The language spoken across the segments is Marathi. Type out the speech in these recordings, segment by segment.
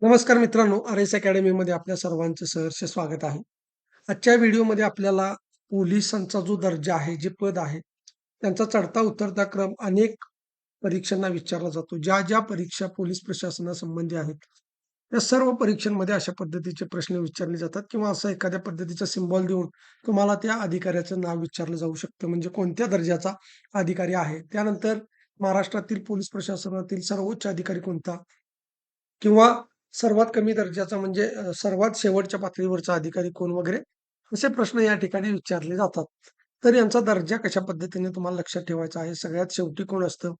नमस्कार मित्रांनो, आर.एस. अकॅडमीमध्ये आपल्या सर्वांचं सहर्ष स्वागत आहे. आजच्या व्हिडिओमध्ये आपल्याला पोलिसांचा जो दर्जा आहे, जे पद आहे, त्यांचा चढता-उतरता क्रम अनेक परीक्षांना विचारला जातो. ज्या परीक्षा पोलीस प्रशासनासंबंधी आहेत, त्या सर्व परीक्षांमध्ये अशा पद्धतीचे प्रश्न विचारले जातात किंवा असं एखाद्या पद्धतीचा सिम्बॉल देऊन तुम्हाला त्या अधिकाऱ्याचं नाव विचारलं जाऊ शकतं, म्हणजे कोणत्या दर्जाचा अधिकारी आहे. त्यानंतर महाराष्ट्रातील पोलीस प्रशासनातील सर्वोच्च अधिकारी कोणता? किंवा सर्वात कमी दर्जाचा म्हणजे सर्वात शेवटच्या पातळीवरचा अधिकारी कोण वगैरे असे प्रश्न या ठिकाणी विचारले जातात. तर यांचा दर्जा कशा पद्धतीने तुम्हाला लक्षात ठेवायचा आहे, सगळ्यात शेवटी कोण असतं,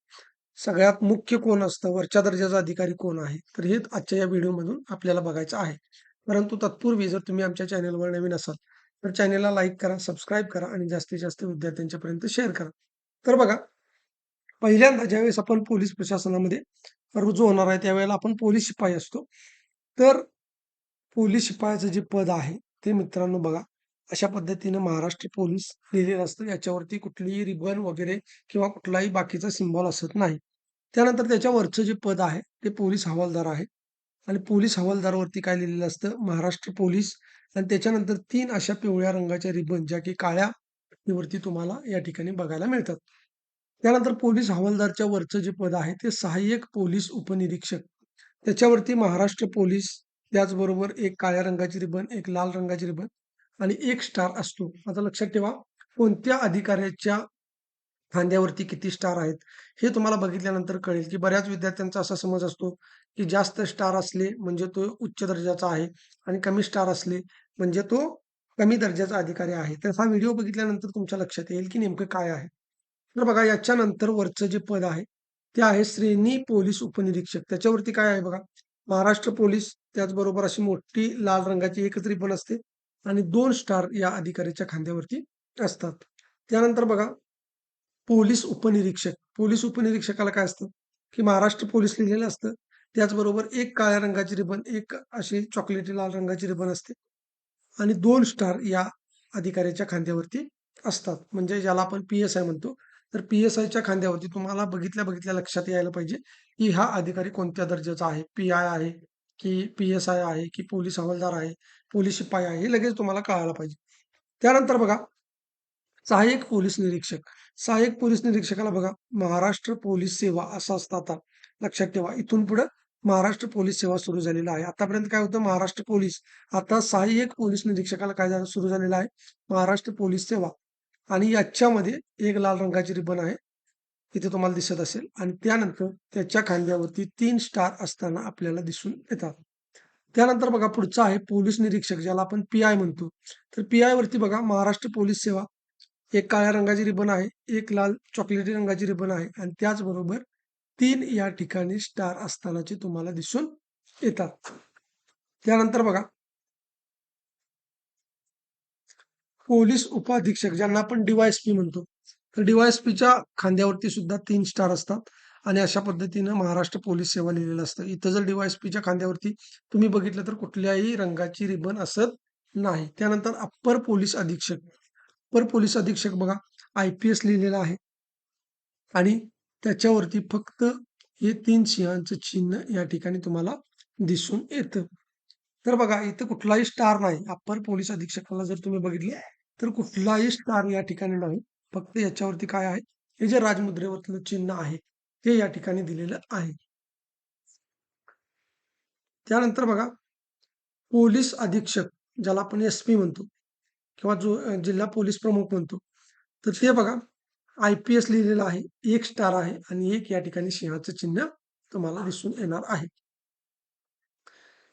सगळ्यात मुख्य कोण असतं, वरच्या दर्जाचा अधिकारी कोण आहे, तर हे आजच्या या व्हिडिओमधून आपल्याला बघायचं आहे. परंतु तत्पूर्वी जर तुम्ही आमच्या चॅनलवर नवीन असाल, तर चॅनलला लाईक करा, सबस्क्राईब करा आणि जास्तीत जास्त विद्यार्थ्यांच्यापर्यंत शेअर करा. तर बघा, पहिल्यांदा ज्यावेळेस आपण पोलीस प्रशासनामध्ये रुजू होणार आहे, त्यावेळेला आपण पोलीस शिपाई असतो. तर पोलीस शिपायाचं जे पद आहे, ते मित्रांनो बघा, अशा पद्धतीनं महाराष्ट्र पोलीस लिहिलेलं असतं. याच्यावरती कुठलीही रिबन वगैरे किंवा कुठलाही बाकीचा सिम्बॉल असत नाही. त्यानंतर त्याच्यावरचं जे पद आहे, ते पोलीस हवालदार आहे आणि पोलीस हवालदारवरती काय लिहिलेलं असतं, महाराष्ट्र पोलीस आणि त्याच्यानंतर 3 अशा पिवळ्या रंगाच्या रिबन, ज्या की काळ्या पट्टीवरती तुम्हाला या ठिकाणी बघायला मिळतात. त्यानंतर पोलीस हवालदारच्या वरचं जे पद आहे, ते सहाय्यक पोलीस उपनिरीक्षक. त्याच्यावरती महाराष्ट्र पोलीस, त्याचबरोबर एक काळ्या रंगाची रिबन, एक लाल रंगाची रिबन आणि एक स्टार असतो. आता लक्षात ठेवा, कोणत्या अधिकाऱ्याच्या खांद्यावरती किती स्टार आहेत, हे तुम्हाला बघितल्यानंतर कळेल, की बऱ्याच विद्यार्थ्यांचा असा समज असतो, की जास्त स्टार असले म्हणजे तो उच्च दर्जाचा आहे आणि कमी स्टार असले म्हणजे तो कमी दर्जाचा अधिकारी आहे. तर हा व्हिडिओ बघितल्यानंतर तुमच्या लक्षात येईल, की नेमकं काय आहे. तर बघा, याच्यानंतर वरचं जे पद आहे, ते आहे श्रेणी पोलीस उपनिरीक्षक. त्याच्यावरती काय आहे बघा, महाराष्ट्र पोलीस, त्याचबरोबर अशी मोठी लाल रंगाची एकच रिबन असते आणि 2 स्टार या अधिकाऱ्याच्या खांद्यावरती असतात. त्यानंतर बघा, पोलीस उपनिरीक्षक. पोलीस उपनिरीक्षकाला काय असतं, की महाराष्ट्र पोलीस लिहिलेलं असतं. त्याचबरोबर एक काळ्या रंगाची रिबन, एक अशी चॉकलेटी लाल रंगाची रिबन असते आणि 2 स्टार या अधिकाऱ्याच्या खांद्यावरती असतात. म्हणजे ज्याला आपण पी-एस-आय म्हणतो. तर पी-एस-आयच्या खांद्यावरती तुम्हाला बघितल्या-बघितल्या लक्षात यायला पाहिजे, की हा अधिकारी कोणत्या दर्जाचा आहे. पी-आय आहे, की पी-एस-आय आहे, की पोलीस हवालदार आहे, पोलीस शिपाई आहे, हे लगेच तुम्हाला कळायला पाहिजे. त्यानंतर बघा, सहाय्यक पोलीस निरीक्षक. सहाय्यक पोलीस निरीक्षकाला बघा, महाराष्ट्र पोलीस सेवा असं असतं आता. लक्षात ठेवा, इथून पुढे महाराष्ट्र पोलीस सेवा सुरू झालेला आहे. आतापर्यंत काय होतं, महाराष्ट्र पोलीस. आता सहाय्यक पोलीस निरीक्षकाला काय झालं, सुरू झालेलं आहे, महाराष्ट्र पोलीस सेवा. आणि याच्यामध्ये एक लाल रंगाची रिबन आहे, इथे तुम्हाला दिसत असेल आणि त्यानंतर त्याच्या खांद्यावरती 3 स्टार असताना आपल्याला दिसून येतात. त्यानंतर बघा, पुढचा आहे पोलीस निरीक्षक, ज्याला आपण पी-आय म्हणतो. तर पी-आय वरती बघा, महाराष्ट्र पोलीस सेवा, एक काळ्या रंगाची रिबन आहे, एक लाल चॉकलेटी रंगाची रिबन आहे आणि त्याचबरोबर 3 या ठिकाणी स्टार असतानाचे तुम्हाला दिसून येतात. त्यानंतर बघा, पोलीस उपअधीक्षक, ज्यांना आपण डी-वाय-एस-पी म्हणतो. तर डी-वाय-एस-पीच्या खांद्यावरती सुद्धा 3 स्टार असतात आणि अशा पद्धतीनं महाराष्ट्र पोलीस सेवा लिहिलेलं असतं. इथं जर डी-वाय-एस-पीच्या खांद्यावरती तुम्ही बघितलं तर कुठल्याही रंगाची रिबन असत नाही. त्यानंतर अप्पर पोलीस अधीक्षक. अप्पर पोलीस अधीक्षक बघा, आय-पी-एस लिहिलेलं आहे आणि त्याच्यावरती फक्त हे 3 सिंहांचं चिन्ह या ठिकाणी तुम्हाला दिसून येतं. तर बघा, इथं कुठलाही स्टार नाही. अप्पर पोलीस अधीक्षकाला जर तुम्ही बघितलं, तर कुठलाही स्टार या ठिकाणी नाही. फक्त याच्यावरती काय आहे, हे जे राजमुद्रेवरचं चिन्ह आहे, ते या ठिकाणी दिलेलं आहे. त्यानंतर बघा, पोलीस अधीक्षक, ज्याला आपण एस-पी म्हणतो किंवा जो जिल्हा पोलीस प्रमुख म्हणतो. तर ते बघा, आय-पी-एस लिहिलेलं आहे, 1 स्टार आहे आणि 1 या ठिकाणी सिंहाचं चिन्ह तुम्हाला दिसून येणार आहे.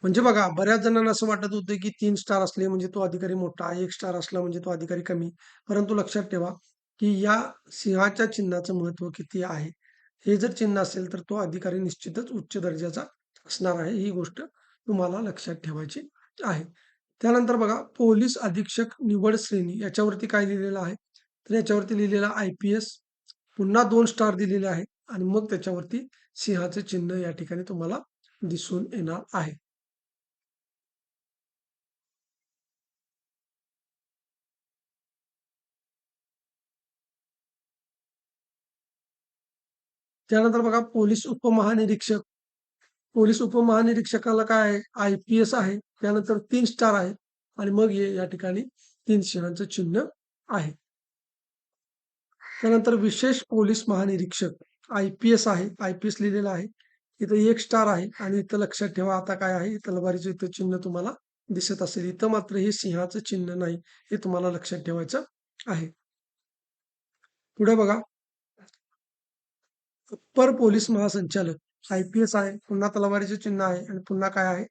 म्हणजे बघा, बऱ्याच जणांना असं वाटत होतं, की 3 स्टार असले म्हणजे तो अधिकारी मोठा, 1 स्टार असला म्हणजे तो अधिकारी कमी. परंतु लक्षात ठेवा, की या सिंहाच्या चिन्हाचं महत्त्व किती आहे. हे जर चिन्ह असेल, तर तो अधिकारी निश्चितच उच्च दर्जाचा असणार आहे. ही गोष्ट तुम्हाला लक्षात ठेवायची आहे. त्यानंतर बघा, पोलीस अधीक्षक निवड श्रेणी, याच्यावरती काय लिहिलेलं आहे? तर याच्यावरती लिहिलेलं आय-पी-एस, पुन्हा 2 स्टार दिलेले आहेत आणि मग त्याच्यावरती सिंहाचं चिन्ह या ठिकाणी तुम्हाला दिसून येणार आहे. त्यानंतर बघा, पोलीस उपमहानिरीक्षक. पोलीस उपमहानिरीक्षकाला काय आहे, IPS आहे. त्यानंतर 3 स्टार आहे आणि मग हे या ठिकाणी 3 सिंहाचं चिन्ह आहे. त्यानंतर विशेष पोलीस महानिरीक्षक IPS आहे. IPS लिहिलेलं आहे. इथं 1 स्टार आहे आणि इथं लक्षात ठेवा आता काय आहे, तलवारीचं इथं चिन्ह तुम्हाला दिसत असेल. इथं मात्र हे सिंहाचं चिन्ह नाही. हे तुम्हाला लक्षात ठेवायचं आहे. पुढे बघा, अप्पर पोलीस महासंचालक IPS आहे. पुन्हा तलवारीचं चिन्ह आहे आणि पुन्हा काय आहे,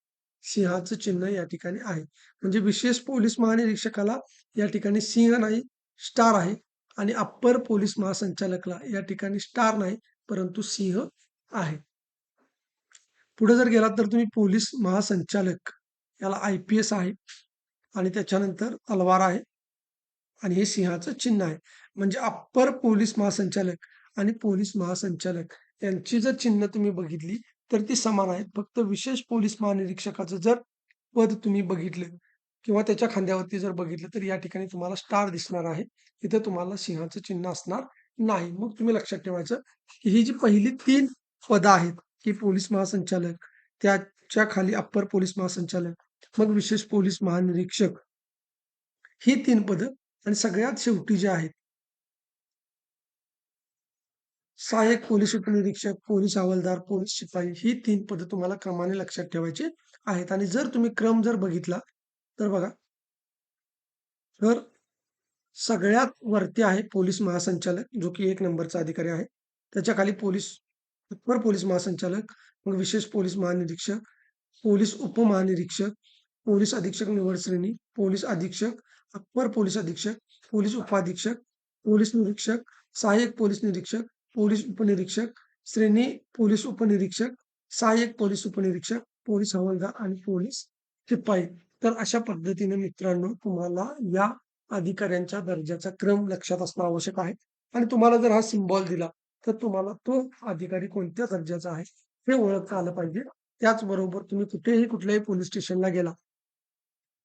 सिंहाचं चिन्ह या ठिकाणी आहे. म्हणजे विशेष पोलीस महानिरीक्षकाला या ठिकाणी सिंह नाही, स्टार आहे आणि अप्पर पोलीस महासंचालकला या ठिकाणी स्टार नाही, परंतु सिंह आहे. पुढे जर गेलात तर तुम्ही पोलीस महासंचालक याला IPS आहे आणि त्याच्यानंतर तलवार आहे आणि हे सिंहाचं चिन्ह आहे. म्हणजे अप्पर पोलीस महासंचालक आणि पोलीस महासंचालक यांची जर चिन्ह तुम्ही बघितली तर ती समान आहेत. फक्त विशेष पोलीस महानिरीक्षकाचं जर पद तुम्ही बघितलं किंवा त्याच्या खांद्यावरती जर बघितलं तर या ठिकाणी तुम्हाला स्टार दिसणार आहे. इथे तुम्हाला सिंहाचं चिन्ह असणार नाही. मग तुम्ही लक्षात ठेवायचं की ही जी पहिली 3 पदं आहेत, की पोलीस महासंचालक, त्याच्या खाली अप्पर पोलीस महासंचालक, मग विशेष पोलीस महानिरीक्षक, ही 3 पदं आणि सगळ्यात शेवटी जे आहेत, सहाय्यक पोलीस उपनिरीक्षक, पोलीस हवालदार, पोलीस शिपाई, ही 3 पदं तुम्हाला क्रमाने लक्षात ठेवायची आहेत. आणि जर तुम्ही क्रम जर बघितला, तर बघा, तर सगळ्यात वरती आहे पोलीस महासंचालक, जो की 1 नंबरचा अधिकारी आहे. त्याच्या खाली अप्पर पोलीस महासंचालक, मग विशेष पोलीस महानिरीक्षक, पोलीस उपमहानिरीक्षक, पोलीस अधीक्षक निवड श्रेणी, पोलीस अधीक्षक, अप्पर पोलीस अधीक्षक, पोलीस उपाधीक्षक, पोलीस निरीक्षक, सहाय्यक पोलीस निरीक्षक, पोलीस उपनिरीक्षक, श्रेणी पोलीस उपनिरीक्षक, सहाय्यक पोलीस उपनिरीक्षक, पोलीस हवालदार आणि पोलीस शिपाई. तर अशा पद्धतीने मित्रांनो तुम्हाला या अधिकाऱ्यांच्या दर्जाचा क्रम लक्षात असणं आवश्यक आहे. आणि तुम्हाला जर हा सिम्बॉल दिला, तर तुम्हाला तो अधिकारी कोणत्या दर्जाचा आहे हे ओळखता आलं पाहिजे. त्याचबरोबर तुम्ही कुठेही कुठल्याही पोलीस स्टेशनला गेला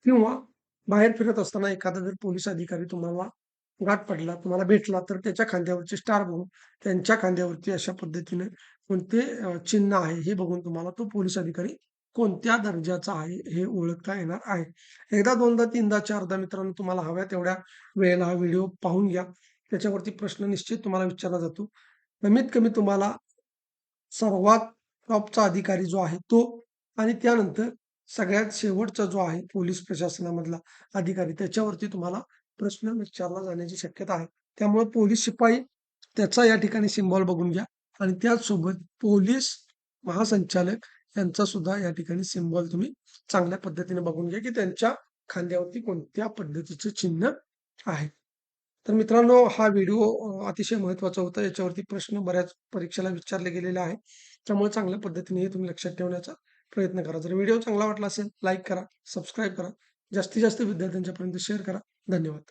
किंवा बाहेर फिरत असताना एखादा जर पोलीस अधिकारी तुम्हाला गाठ पडला, तुम्हाला भेटला, तर त्याच्या खांद्यावरचे स्टार बघून, त्यांच्या खांद्यावरती अशा पद्धतीने कोणते चिन्ह आहे हे बघून तुम्हाला तो पोलीस अधिकारी कोणत्या दर्जाचा आहे हे ओळखता येणार आहे. एकदा, दोनदा, तीनदा, चारदा मित्रांनो तुम्हाला हव्या तेवढ्या वेळेला हा व्हिडिओ पाहून घ्या. त्याच्यावरती प्रश्न निश्चित तुम्हाला विचारला जातो. कमीत कमी तुम्हाला सर्वात टॉपचा अधिकारी जो आहे तो आणि त्यानंतर सगळ्यात शेवटचा जो आहे पोलीस प्रशासनामधला अधिकारी, त्याच्यावरती तुम्हाला प्रश्न विचारला जाण्याची शक्यता आहे. त्यामुळे पोलीस शिपाई त्याचा या ठिकाणी सिम्बॉल बघून घ्या आणि त्याचसोबत पोलीस महासंचालक यांचा सुद्धा या ठिकाणी सिम्बॉल तुम्ही चांगल्या पद्धतीने बघून घ्या, की त्यांच्या खांद्यावरती कोणत्या पद्धतीचं चिन्ह आहे. तर मित्रांनो हा व्हिडिओ अतिशय महत्त्वाचा होता. याच्यावरती प्रश्न बऱ्याच परीक्षेला विचारले गेलेले आहे. त्यामुळे चांगल्या पद्धतीने हे तुम्ही लक्षात ठेवण्याचा प्रयत्न करा. जर व्हिडिओ चांगला वाटला असेल, लाईक करा, सबस्क्राईब करा. जास्तीत जास्त विद्यार्थ्यांच्यापर्यंत शेअर करा. धन्यवाद.